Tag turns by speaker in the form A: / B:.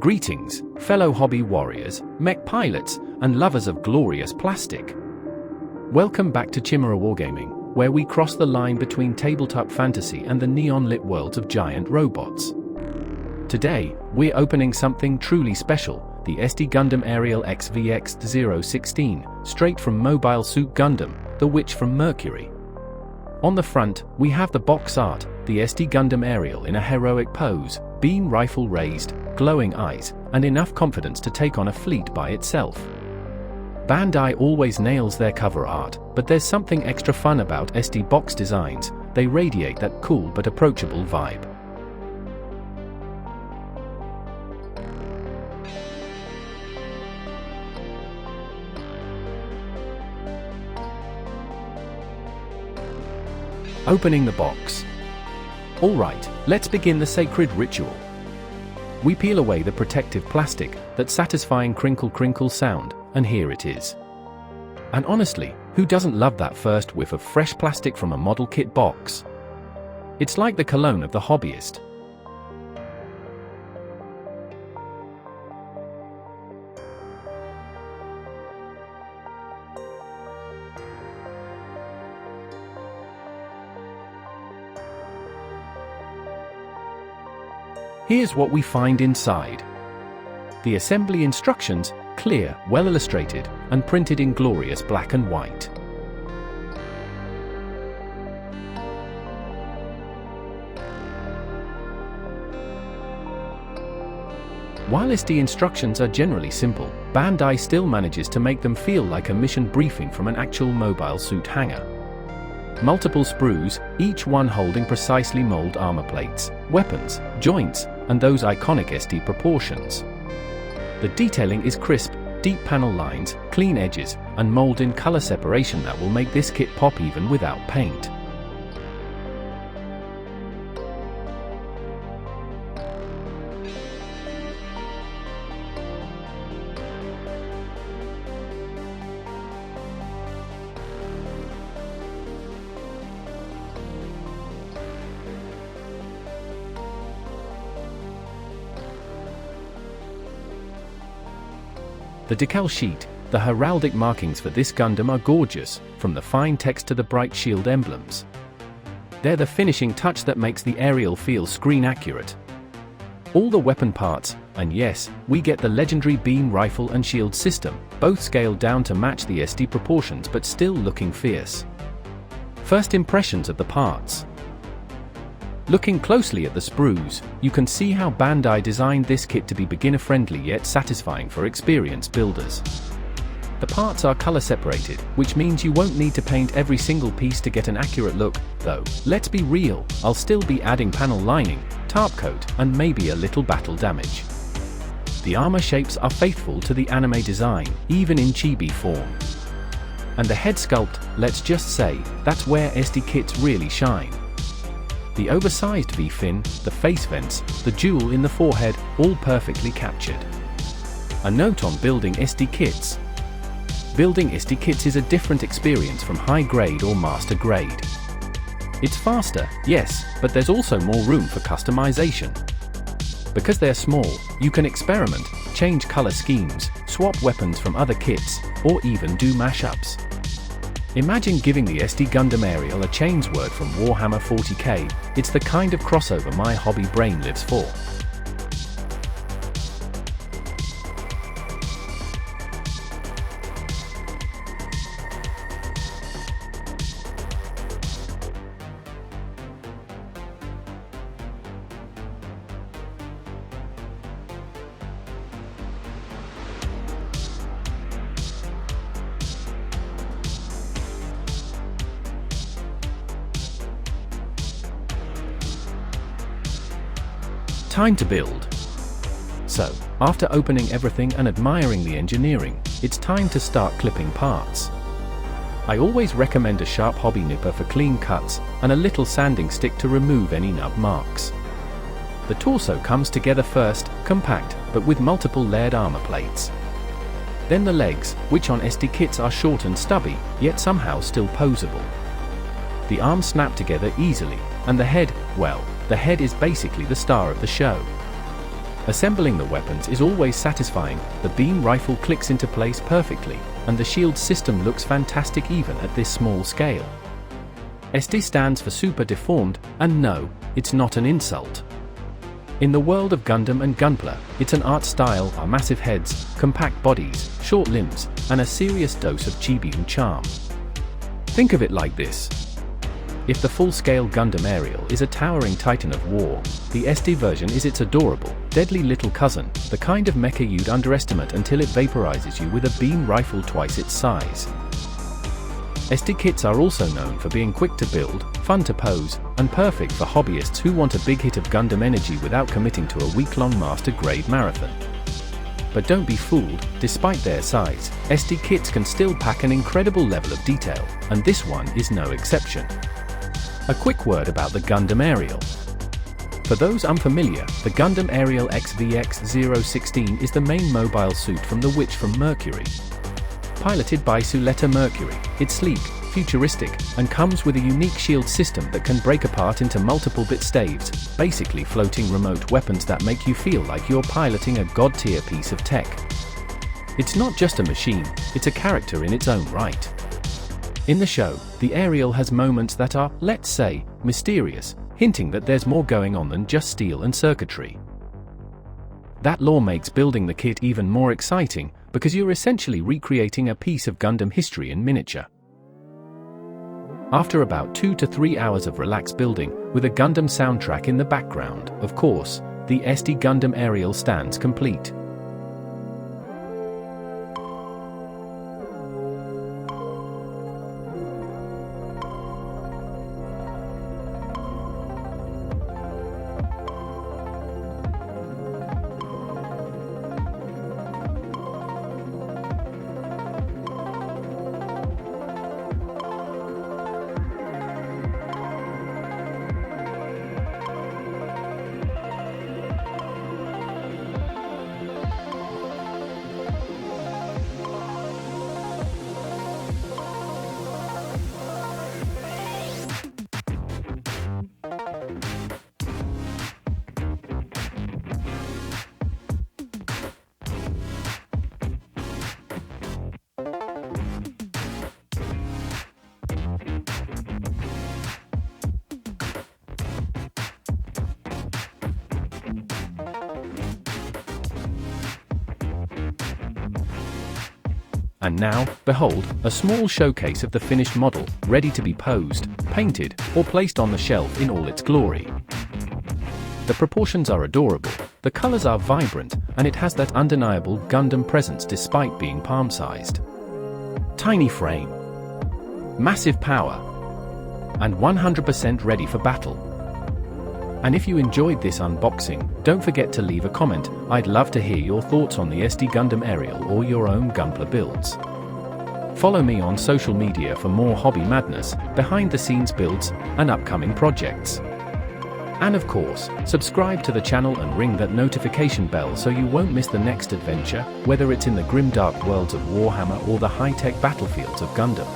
A: Greetings, fellow hobby warriors, mech pilots, and lovers of glorious plastic. Welcome back to Chimera Wargaming, where we cross the line between tabletop fantasy and the neon-lit worlds of giant robots. Today, we're opening something truly special, the SD Gundam Aerial XVX-016, straight from Mobile Suit Gundam, the witch from Mercury. On the front, we have the box art, the SD Gundam Aerial in a heroic pose, beam rifle raised, glowing eyes, and enough confidence to take on a fleet by itself. Bandai always nails their cover art, but there's something extra fun about SD box designs. They radiate that cool but approachable vibe. Opening the box. Alright, let's begin the sacred ritual. We peel away the protective plastic, that satisfying crinkle sound, and here it is. And honestly, who doesn't love that first whiff of fresh plastic from a model kit box? It's like the cologne of the hobbyist. Here's what we find inside. The assembly instructions, clear, well illustrated, and printed in glorious black and white. While SD instructions are generally simple, Bandai still manages to make them feel like a mission briefing from an actual mobile suit hangar. Multiple sprues, each one holding precisely molded armor plates, weapons, joints, and those iconic SD proportions. The detailing is crisp, deep panel lines, clean edges, and mold in color separation that will make this kit pop even without paint. The decal sheet, the heraldic markings for this Gundam are gorgeous, from the fine text to the bright shield emblems. They're the finishing touch that makes the aerial feel screen accurate. All the weapon parts, and yes, we get the legendary beam rifle and shield system, both scaled down to match the SD proportions but still looking fierce. First impressions of the parts. Looking closely at the sprues, you can see how Bandai designed this kit to be beginner-friendly yet satisfying for experienced builders. The parts are color separated, which means you won't need to paint every single piece to get an accurate look, though, let's be real, I'll still be adding panel lining, tarp coat, and maybe a little battle damage. The armor shapes are faithful to the anime design, even in chibi form. And the head sculpt, let's just say, that's where SD kits really shine. The oversized V-fin, the face vents, the jewel in the forehead, all perfectly captured. A note on building SD kits. Building SD kits is a different experience from high grade or master grade. It's faster, yes, but there's also more room for customization. Because they're small, you can experiment, change color schemes, swap weapons from other kits, or even do mashups. Imagine giving the SD Gundam Aerial a chains word from Warhammer 40k, it's the kind of crossover my hobby brain lives for. Time to build. So, after opening everything and admiring the engineering, it's time to start clipping parts. I always recommend a sharp hobby nipper for clean cuts, and a little sanding stick to remove any nub marks. The torso comes together first, compact, but with multiple layered armor plates. Then the legs, which on SD kits are short and stubby, yet somehow still posable. The arms snap together easily, and the head, well, the head is basically the star of the show. Assembling the weapons is always satisfying, the beam rifle clicks into place perfectly, and the shield system looks fantastic even at this small scale. SD stands for Super Deformed, and no, it's not an insult. In the world of Gundam and Gunpla, it's an art style, our massive heads, compact bodies, short limbs, and a serious dose of chibi charm. Think of it like this. If the full-scale Gundam Aerial is a towering titan of war, the SD version is its adorable, deadly little cousin, the kind of mecha you'd underestimate until it vaporizes you with a beam rifle twice its size. SD kits are also known for being quick to build, fun to pose, and perfect for hobbyists who want a big hit of Gundam energy without committing to a week-long master-grade marathon. But don't be fooled, despite their size, SD kits can still pack an incredible level of detail, and this one is no exception. A quick word about the Gundam Aerial. For those unfamiliar, the Gundam Aerial XVX-016 is the main mobile suit from the Witch from Mercury. Piloted by Suletta Mercury, it's sleek, futuristic, and comes with a unique shield system that can break apart into multiple bit staves, basically floating remote weapons that make you feel like you're piloting a god-tier piece of tech. It's not just a machine, it's a character in its own right. In the show, the Aerial has moments that are, let's say, mysterious, hinting that there's more going on than just steel and circuitry. That lore makes building the kit even more exciting, because you're essentially recreating a piece of Gundam history in miniature. After about 2 to 3 hours of relaxed building, with a Gundam soundtrack in the background, of course, the SD Gundam Aerial stands complete. And now, behold, a small showcase of the finished model, ready to be posed, painted, or placed on the shelf in all its glory. The proportions are adorable, the colors are vibrant, and it has that undeniable Gundam presence despite being palm-sized. Tiny frame, massive power, and 100% ready for battle. And if you enjoyed this unboxing, don't forget to leave a comment. I'd love to hear your thoughts on the SD Gundam Aerial or your own Gunpla builds. Follow me on social media for more hobby madness, behind-the-scenes builds, and upcoming projects. And of course, subscribe to the channel and ring that notification bell so you won't miss the next adventure, whether it's in the grim dark worlds of Warhammer or the high-tech battlefields of Gundam.